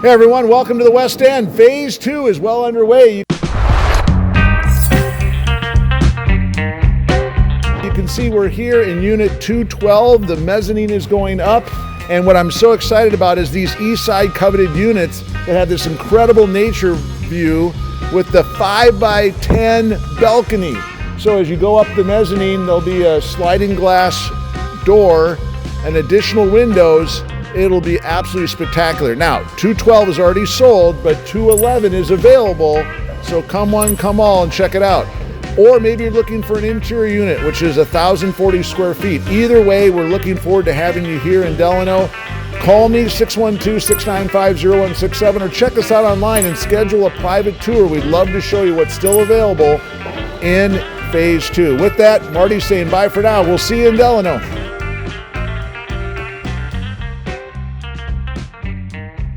Hey everyone, welcome to the West End. Phase 2 is well underway. You can see we're here in Unit 212. The mezzanine is going up. And what I'm so excited about is these east side coveted units that have this incredible nature view with the 5x10 balcony. So as you go up the mezzanine, there'll be a sliding glass door and additional windows. It'll be absolutely spectacular. Now, 212 is already sold, but 211 is available. So come one, come all, and check it out. Or maybe you're looking for an interior unit, which is 1,040 square feet. Either way, we're looking forward to having you here in Delano. Call me, 612-695-0167, or check us out online and schedule a private tour. We'd love to show you what's still available in Phase 2. With that, Marty's saying bye for now. We'll see you in Delano.